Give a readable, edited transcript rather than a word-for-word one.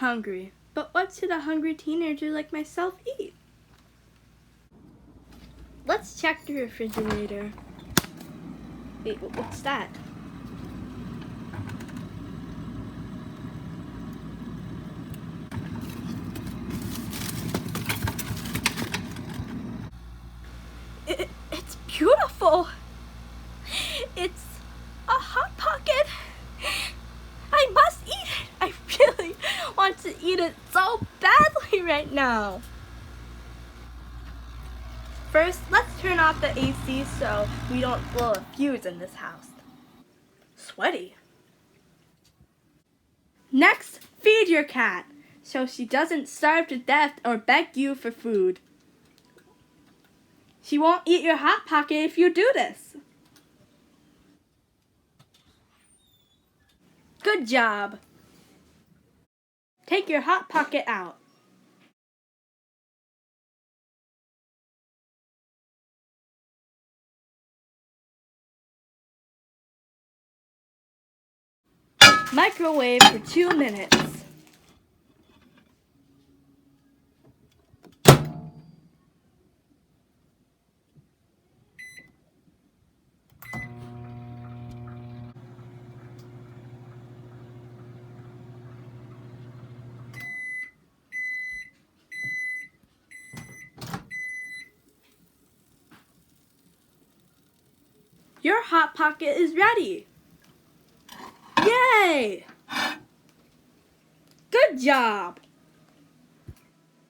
hungry, but what should a hungry teenager like myself eat? Let's check the refrigerator. Wait, what's that? It's beautiful. It's a Hot Pocket. I must eat it. I really want to eat it so badly right now. First, let's turn off the AC so we don't blow a fuse in this house. Sweaty. Next, feed your cat so she doesn't starve to death or beg you for food. She won't eat your Hot Pocket if you do this. Good job. Take your Hot Pocket out. Microwave for 2 minutes. Your Hot Pocket is ready. Yay! Good job!